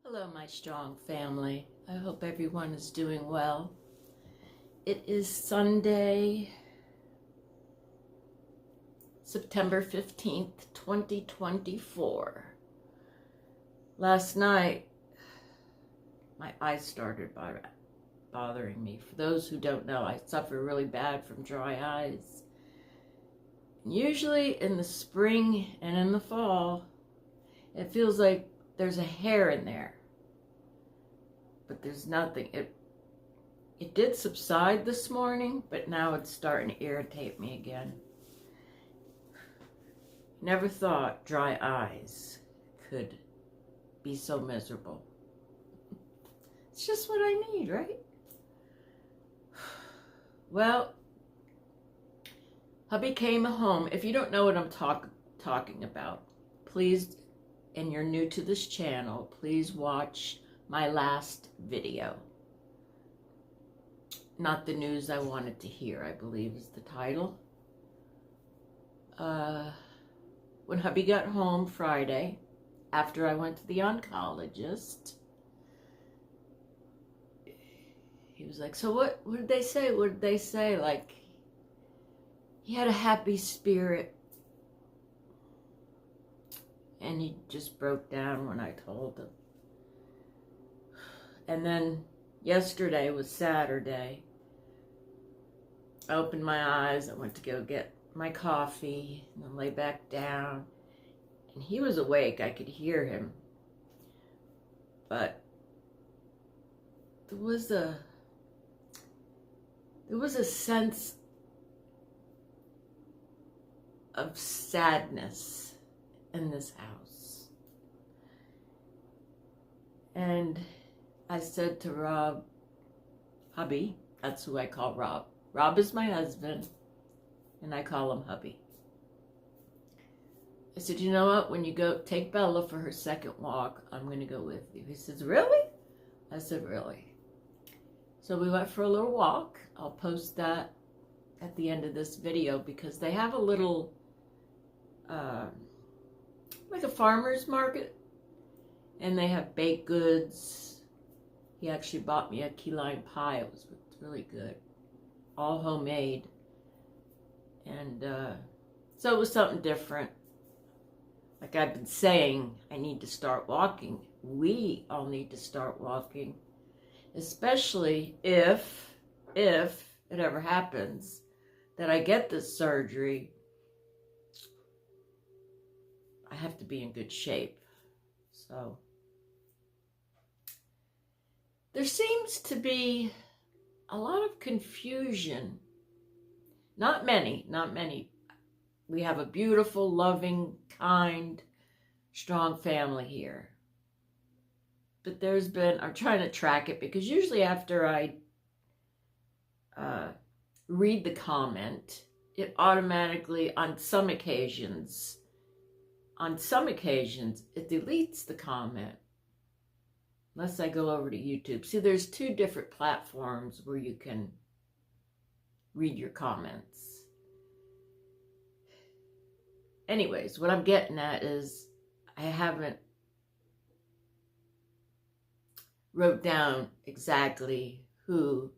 Hello, my strong family. I hope everyone is doing well. It is Sunday, September 15th, 2024. Last night, my eyes started bothering me. For those who don't know, I suffer really bad from dry eyes. Usually in the spring and in the fall, it feels like there's a hair in there. But there's nothing. It did subside this morning, but now it's starting to irritate me again. Never thought dry eyes could be so miserable. It's just what I need, right? Well, hubby came home. If you don't know what I'm talking about, please, and you're new to this channel, please watch my last video. Not the news I wanted to hear, I believe is the title. When hubby got home Friday, after I went to the oncologist, he was like, so what did they say? What did they say? Like, he had a happy spirit. And he just broke down when I told him. And then yesterday was Saturday. I opened my eyes. I went to go get my coffee and then lay back down. And he was awake. I could hear him. But there was a sense of sadness in this house. And I said to Rob, hubby, that's who I call Rob. Rob is my husband, and I call him hubby. I said, you know what? When you go take Bella for her second walk, I'm going to go with you. He says, really? I said, really? So we went for a little walk. I'll post that at the end of this video because they have a little, like a farmer's market, and they have baked goods. He actually bought me a key lime pie. It was really good. All homemade. And so it was something different. Like I've been saying, I need to start walking. We all need to start walking. Especially if it ever happens that I get this surgery, I have to be in good shape. So there seems to be a lot of confusion. Not many. We have a beautiful, loving, kind, strong family here. But there's been, I'm trying to track it because usually after I read the comment, it automatically, on some occasions, it deletes the comment. Unless I go over to YouTube. See, there's two different platforms where you can read your comments. Anyways, what I'm getting at is I haven't wrote down exactly who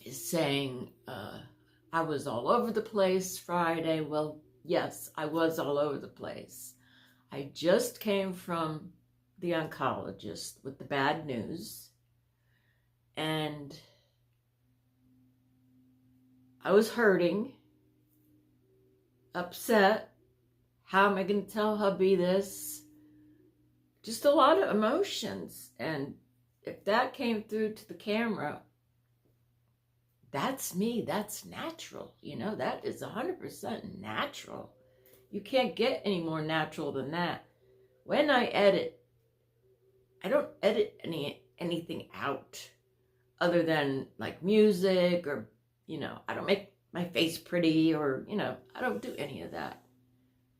is saying I was all over the place Friday. Well, yes, I was all over the place. I just came from the oncologist with the bad news, and I was hurting, upset. How am I going to tell hubby this? Just a lot of emotions. And if that came through to the camera, that's me. That's natural. You know, that is 100% natural. You can't get any more natural than that. When I edit, I don't edit anything out other than like music or, you know, I don't make my face pretty or, you know, I don't do any of that.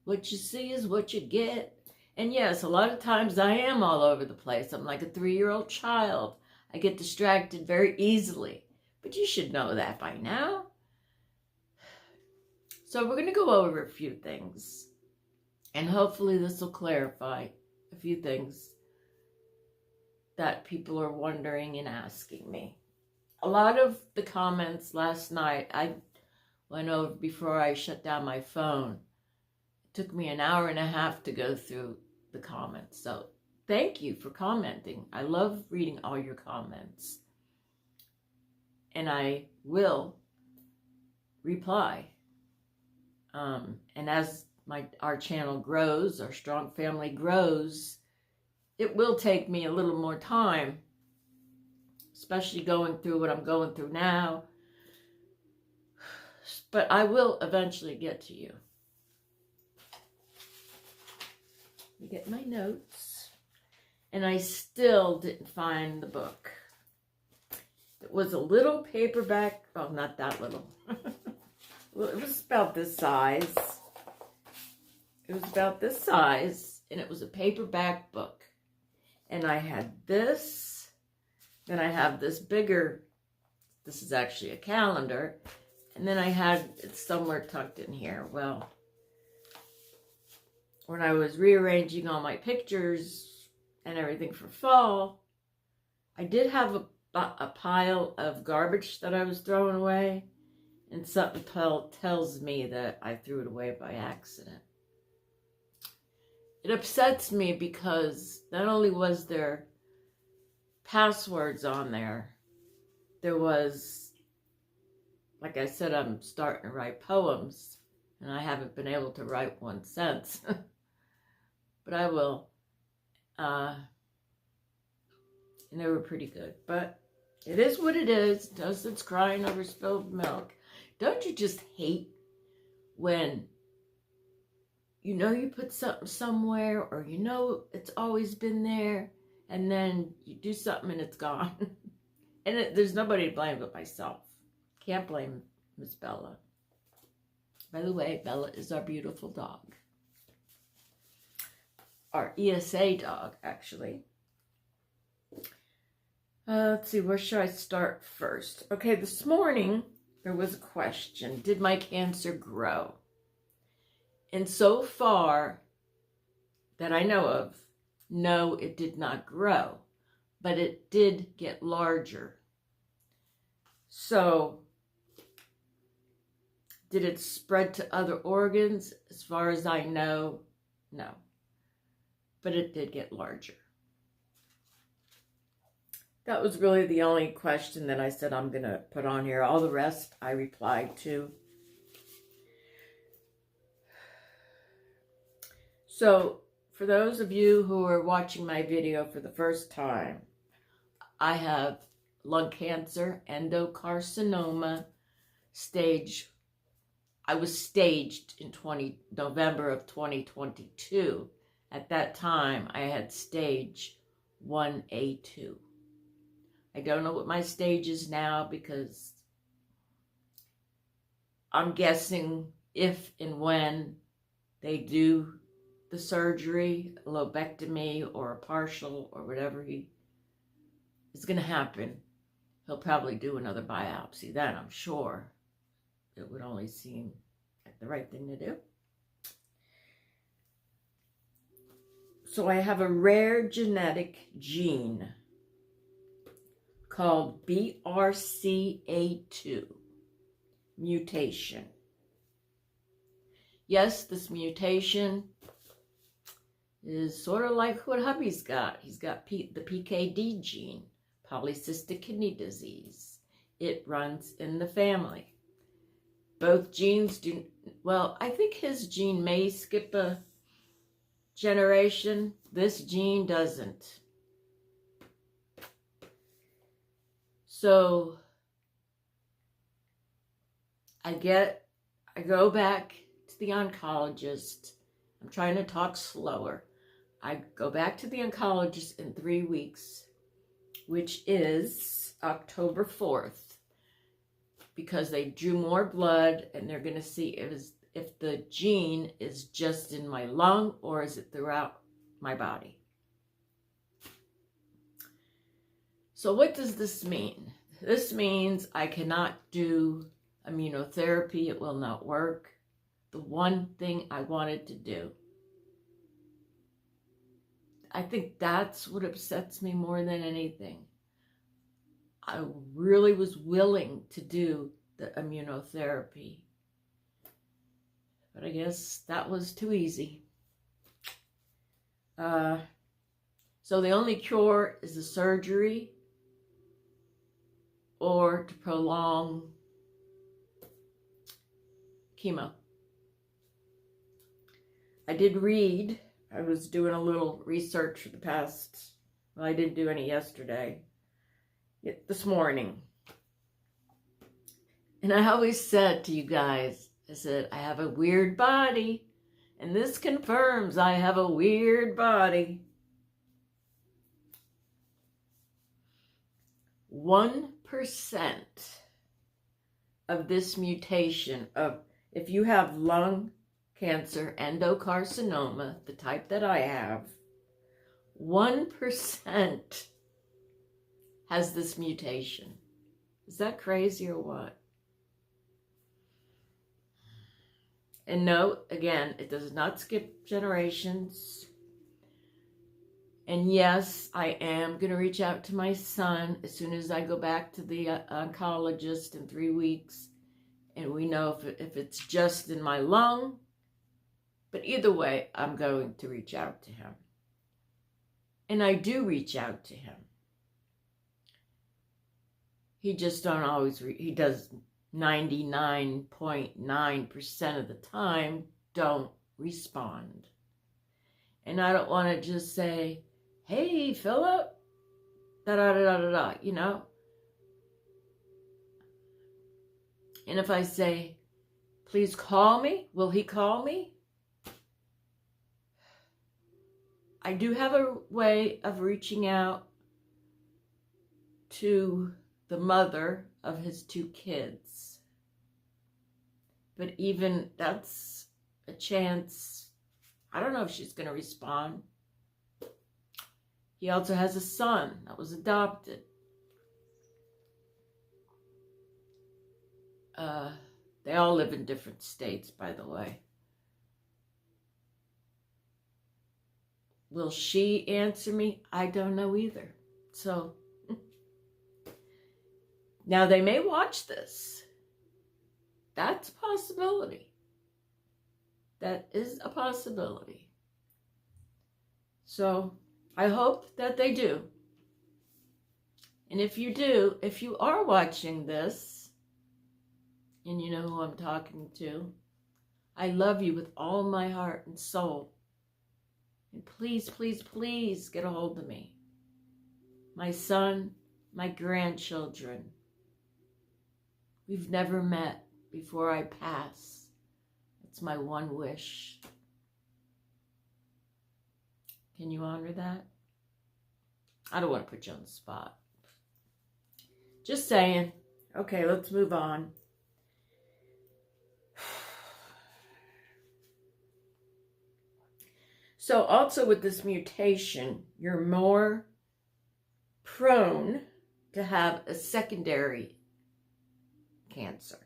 What you see is what you get. And yes, a lot of times I am all over the place. I'm like a 3-year-old child. I get distracted very easily. But you should know that by now. So we're going to go over a few things. And hopefully this will clarify a few things that people are wondering and asking me. A lot of the comments last night, I went over before I shut down my phone. It took me an hour and a half to go through the comments. So thank you for commenting. I love reading all your comments. And I will reply. And as our channel grows, our strong family grows, it will take me a little more time, especially going through what I'm going through now. But I will eventually get to you. Let me get my notes. And I still didn't find the book. It was a little paperback. Oh, not that little. Well, it was about this size. It was about this size, and it was a paperback book. And I had this. Then I have this bigger. This is actually a calendar. And then I had it somewhere tucked in here. Well, when I was rearranging all my pictures and everything for fall, I did have a pile of garbage that I was throwing away. And something tells me that I threw it away by accident. It upsets me because not only was there passwords on there, there was, like I said, I'm starting to write poems, and I haven't been able to write one since. But I will. And they were pretty good. But it is what it is. Dustin's crying over spilled milk. Don't you just hate when you know you put something somewhere, or you know it's always been there, and then you do something and it's gone? And there's nobody to blame but myself. Can't blame Miss Bella. By the way, Bella is our beautiful dog. Our ESA dog, actually. Let's see, where should I start first? Okay, this morning there was a question. Did my cancer grow? And so far that I know of, no, it did not grow, but it did get larger. So, did it spread to other organs? As far as I know, no. But it did get larger. That was really the only question that I said I'm going to put on here. All the rest I replied to. So, for those of you who are watching my video for the first time, I have lung cancer, endocarcinoma, stage. I was staged in November of 2022. At that time, I had stage 1A2. I don't know what my stage is now because I'm guessing if and when they do the surgery, a lobectomy or a partial or whatever is going to happen, he'll probably do another biopsy. Then I'm sure it would only seem like the right thing to do. So I have a rare genetic gene called BRCA2 mutation. Yes, this mutation is sort of like what hubby's got. He's got the PKD gene, polycystic kidney disease. It runs in the family. Both genes do, well, I think his gene may skip a generation. This gene doesn't. So I go back to the oncologist. I'm trying to talk slower. I go back to the oncologist in 3 weeks, which is October 4th, because they drew more blood and they're going to see if the gene is just in my lung or is it throughout my body. So what does this mean? This means I cannot do immunotherapy. It will not work. The one thing I wanted to do. I think that's what upsets me more than anything. I really was willing to do the immunotherapy, but I guess that was too easy. So the only cure is the surgery or to prolong chemo. I did read, I was doing a little research for the past, well, I didn't do any yesterday, this morning. And I always said to you guys, I said, I have a weird body. And this confirms I have a weird body. 1% of this mutation of, if you have lung cancer, endocarcinoma, the type that I have, 1% has this mutation. Is that crazy or what? And no, again, it does not skip generations. And yes, I am going to reach out to my son as soon as I go back to the oncologist in 3 weeks. And we know if it's just in my lung. But either way, I'm going to reach out to him. And I do reach out to him. He just don't always, he does 99.9% of the time don't respond. And I don't want to just say, hey, Philip, da-da-da-da-da-da, you know. And if I say, please call me, will he call me? I do have a way of reaching out to the mother of his 2 kids. But even that's a chance. I don't know if she's going to respond. He also has a son that was adopted. They all live in different states, by the way. Will she answer me? I don't know either. So, now they may watch this. That's a possibility. That is a possibility. So, I hope that they do. And if you do, if you are watching this, and you know who I'm talking to, I love you with all my heart and soul. And please, please, please get a hold of me. My son, my grandchildren. We've never met before I pass. It's my one wish. Can you honor that? I don't want to put you on the spot. Just saying. Okay, let's move on. So also with this mutation, you're more prone to have a secondary cancer,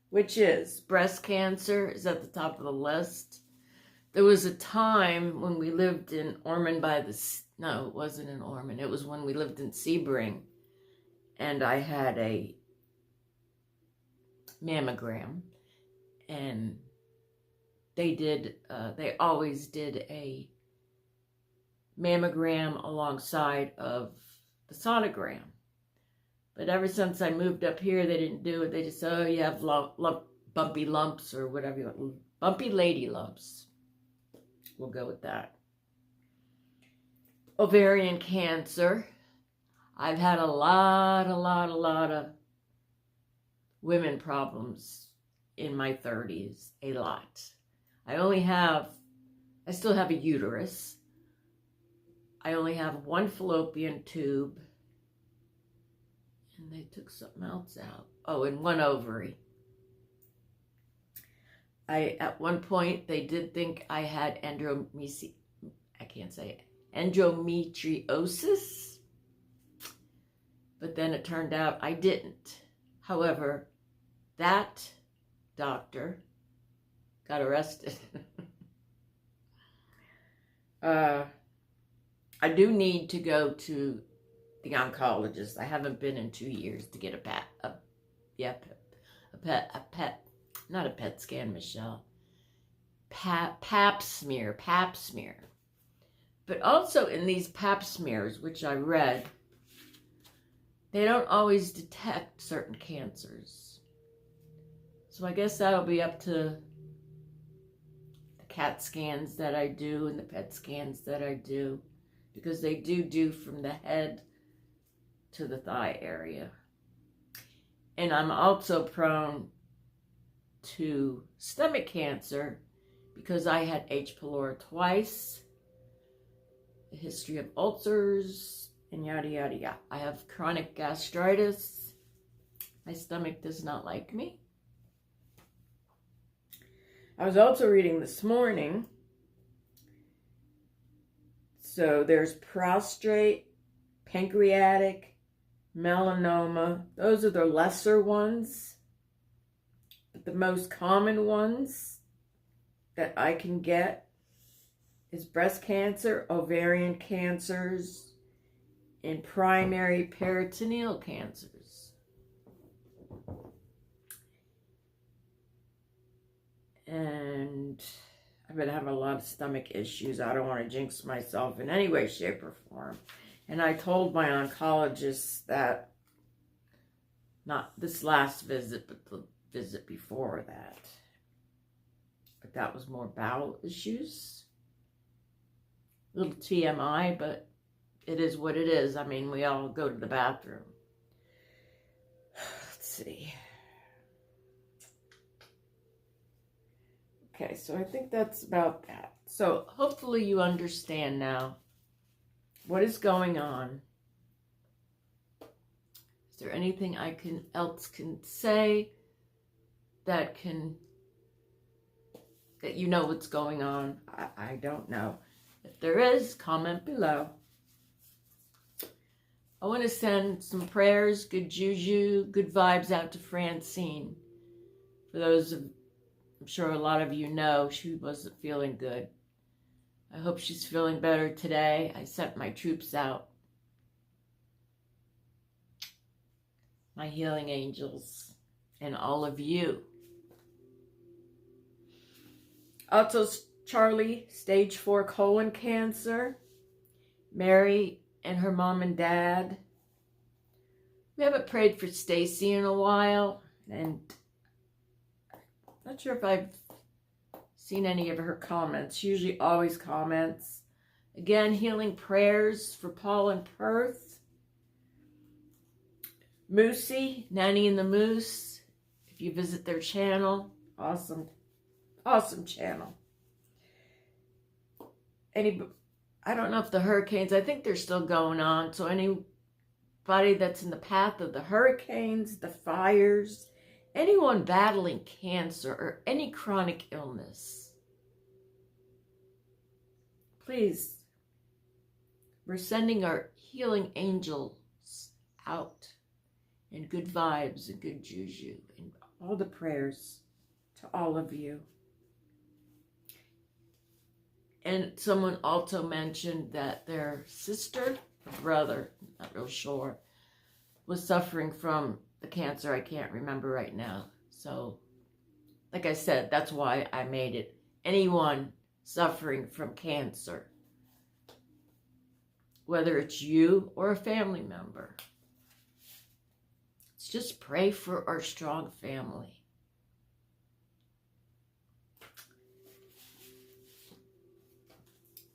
which is breast cancer is at the top of the list. There was a time when we lived in Ormond no, it wasn't in Ormond. It was when we lived in Sebring, and I had a mammogram, and they always did a mammogram alongside of the sonogram. But ever since I moved up here, they didn't do it. They just said, oh, you have bumpy lumps or whatever you want. Bumpy lady lumps. We'll go with that. Ovarian cancer. I've had a lot of women problems in my 30s. A lot. I still have a uterus. I only have one fallopian tube. And they took something else out. Oh, and one ovary. At one point, they did think I had endometriosis. But then it turned out I didn't. However, that doctor got arrested. I do need to go to the oncologist. I haven't been in 2 years to get not a PET scan, Michelle. Pap smear. But also in these pap smears, which I read, they don't always detect certain cancers. So I guess that'll be up to the CAT scans that I do and the PET scans that I do, because they do from the head to the thigh area. And I'm also prone to stomach cancer because I had H. pylori twice, a history of ulcers, and yada, yada, yada. I have chronic gastritis. My stomach does not like me. I was also reading this morning. So there's prostate, pancreatic, melanoma. Those are the lesser ones. But the most common ones that I can get is breast cancer, ovarian cancers, and primary peritoneal cancers. And I've been having a lot of stomach issues. I don't want to jinx myself in any way, shape, or form. And I told my oncologist that, not this last visit, but the visit before that. But that was more bowel issues. A little TMI, but it is what it is. I mean, we all go to the bathroom. Let's see. Okay, so I think that's about that. So hopefully you understand now what is going on. Is there anything I else can say that you know what's going on? I don't know. If there is, comment below. I want to send some prayers, good juju, good vibes out to Francine. For those of, I'm sure a lot of you know, she wasn't feeling good. I hope she's feeling better today. I sent my troops out. My healing angels and all of you. Also, Charlie, stage 4 colon cancer. Mary and her mom and dad. We haven't prayed for Stacy in a while, and I'm not sure if I've seen any of her comments. She usually always comments. Again, healing prayers for Paul and Perth. Moosey, Nanny and the Moose. If you visit their channel, awesome channel. I don't know if the hurricanes, I think they're still going on. So anybody that's in the path of the hurricanes, the fires, anyone battling cancer or any chronic illness, please, we're sending our healing angels out, and good vibes and good juju and all the prayers to all of you. And someone also mentioned that their sister or brother, not real sure, was suffering from the cancer. I can't remember right now. So, like I said, that's why I made it. Anyone suffering from cancer, whether it's you or a family member, let's just pray for our strong family.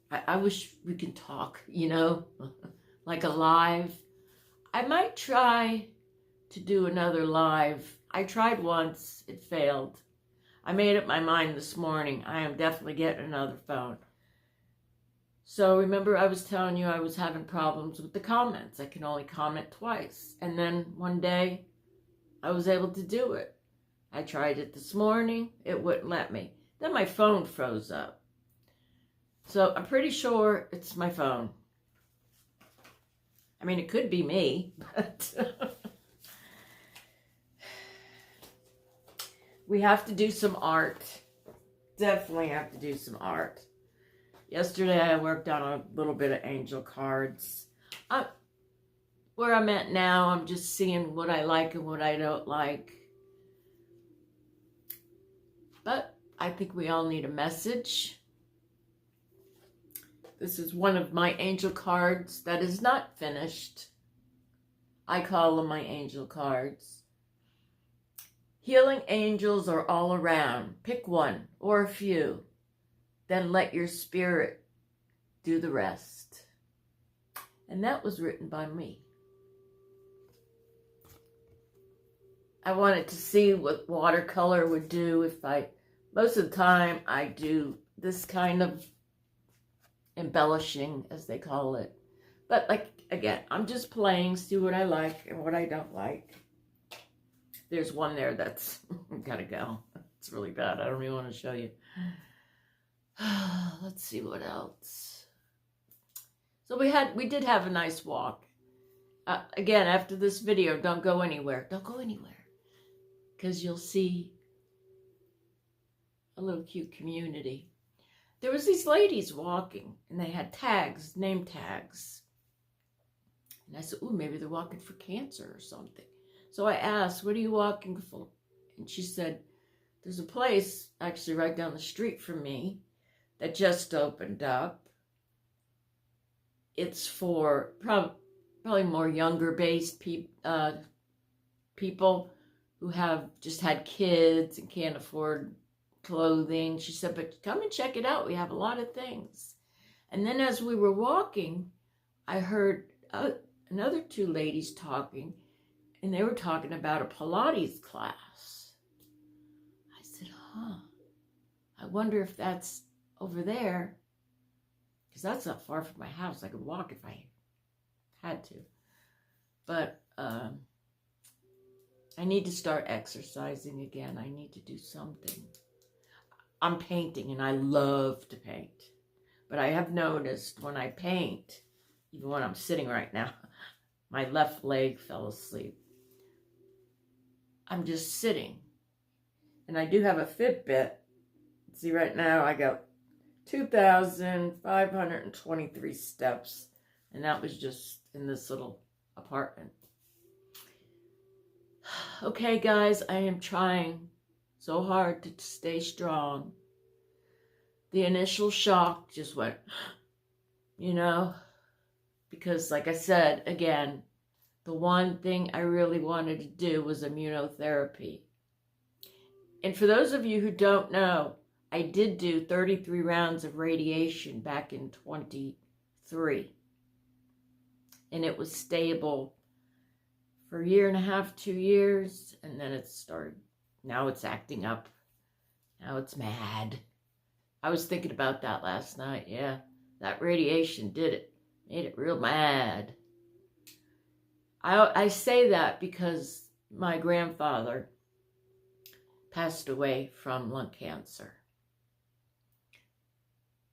I wish we could talk, you know, like a live. I might try to do another live. I tried once, it failed. I made up my mind this morning. I am definitely getting another phone. So remember I was telling you I was having problems with the comments. I can only comment twice. And then one day I was able to do it. I tried it this morning. It wouldn't let me. Then my phone froze up. So I'm pretty sure it's my phone. I mean, it could be me, but we have to do some art. Definitely have to do some art. Yesterday I worked on a little bit of angel cards. Where I'm at now, I'm just seeing what I like and what I don't like. But I think we all need a message. This is one of my angel cards that is not finished. I call them my angel cards. Healing angels are all around. Pick one or a few. Then let your spirit do the rest. And that was written by me. I wanted to see what watercolor would do most of the time I do this kind of embellishing, as they call it. But like, again, I'm just playing, see what I like and what I don't like. There's one there that's gotta go. It's really bad. I don't even want to show you. Let's see what else. So we did have a nice walk. Again, after this video, don't go anywhere. Don't go anywhere. Because you'll see a little cute community. There was these ladies walking, and they had tags, name tags. And I said, ooh, maybe they're walking for cancer or something. So I asked, what are you walking for? And she said, there's a place actually right down the street from me that just opened up. It's for probably more younger-based people who have just had kids and can't afford clothing. She said, but come and check it out. We have a lot of things. And then as we were walking, I heard another two ladies talking, and they were talking about a Pilates class. I said, I wonder if that's over there, because that's not far from my house. I could walk if I had to. But I need to start exercising again. I need to do something. I'm painting, and I love to paint. But I have noticed when I paint, even when I'm sitting right now, my left leg fell asleep. I'm just sitting. And I do have a Fitbit. See, right now I got 2,523 steps. And that was just in this little apartment. Okay, guys, I am trying so hard to stay strong. The initial shock just went, because like I said, again, the one thing I really wanted to do was immunotherapy. And for those of you who don't know, I did do 33 rounds of radiation back in 23. And it was stable for a year and a half, 2 years, and then it started. Now it's acting up. Now it's mad. I was thinking about that last night. Yeah, that radiation did it. Made it real mad. I say that because my grandfather passed away from lung cancer.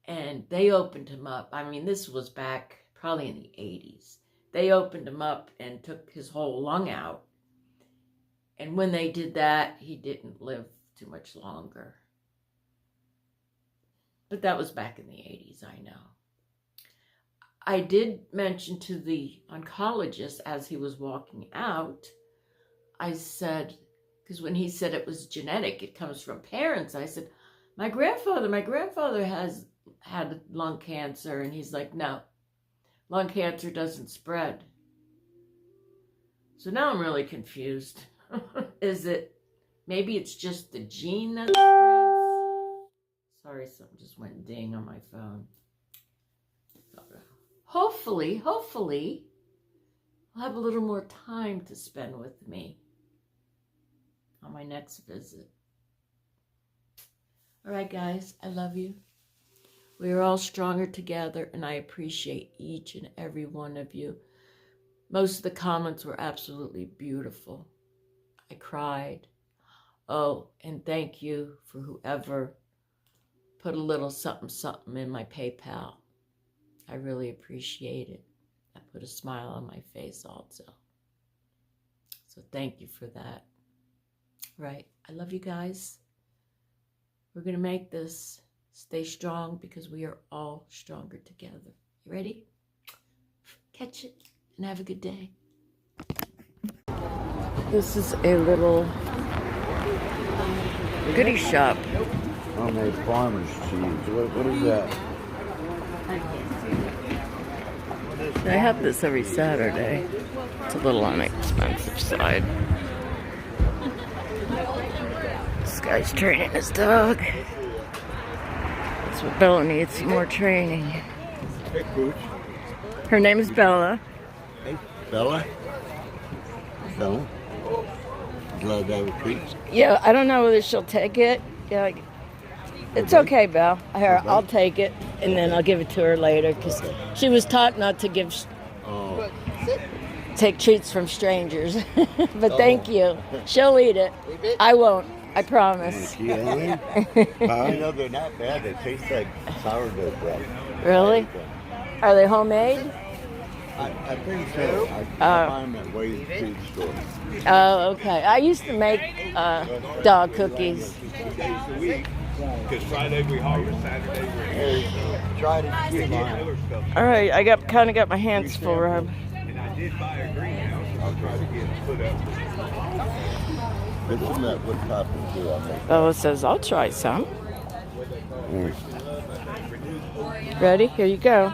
And they opened him up. I mean, this was back probably in the 80s. They opened him up and took his whole lung out. And when they did that, he didn't live too much longer. But that was back in the 80s, I know. I did mention to the oncologist as he was walking out, I said, because when he said it was genetic, it comes from parents, I said, my grandfather has had lung cancer. And he's like, no, lung cancer doesn't spread. So now I'm really confused. Maybe it's just the gene that spreads? Sorry, something just went ding on my phone. Hopefully, I'll have a little more time to spend with me on my next visit. All right, guys, I love you. We are all stronger together, and I appreciate each and every one of you. Most of the comments were absolutely beautiful. I cried. Oh, and thank you for whoever put a little something in my PayPal. I really appreciate it. That put a smile on my face also. So thank you for that. Right. I love you guys. We're going to make this. Stay strong because we are all stronger together. You ready? Catch it and have a good day. This is a little goodie shop. Homemade farmer's cheese. What is that? I have this every Saturday. It's a little on the expensive side. This guy's training his dog. That's what Bella needs, some more training. Hey, Coach. Her name is Bella. Hey, Bella? Bella? Glad to have a treat. Yeah, I don't know whether she'll take it. Yeah, it's okay, Belle. Here, I'll take it, and then I'll give it to her later, because she was taught not to take treats from strangers. But thank you. She'll eat it. I won't. I promise. You know they're not bad. They taste like sourdough bread. Really? Are they homemade? I think so. I find them at Wade's food store. Oh, okay. I used to make dog cookies. 2 days a week. Because Friday we harvest, Saturday we Try to get mine. All right, I kind of got my hands full, Rob. And I did buy a greenhouse. I'll try to get it put up. Put some of that wood topping too, I think. Bella says, I'll try some. Ready? Here you go.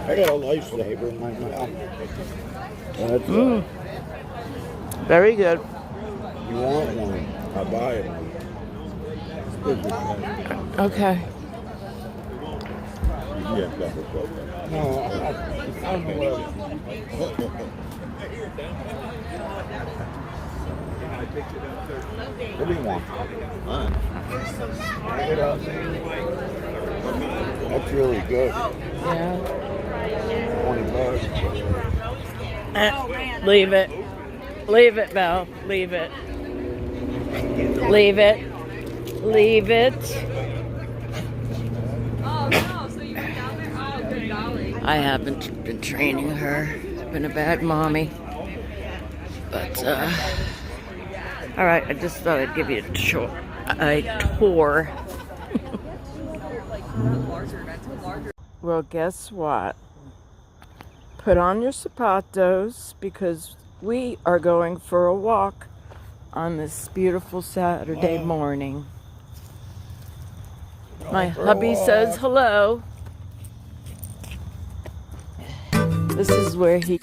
I got a nice flavor in my mouth. Very good. You want one? I buy it. It's good. Okay. Yeah, that's a problem. No, I'm well. What do you want? Mine. That's really good. Yeah. 20 bucks. Leave it. Leave it, Belle. Leave it. Leave it. Leave it. I haven't been training her. I've been a bad mommy. But, alright, I just thought I'd give you a tour. Well, guess what? Put on your zapatos because we are going for a walk on this beautiful Saturday morning. My hubby says hello. This is where he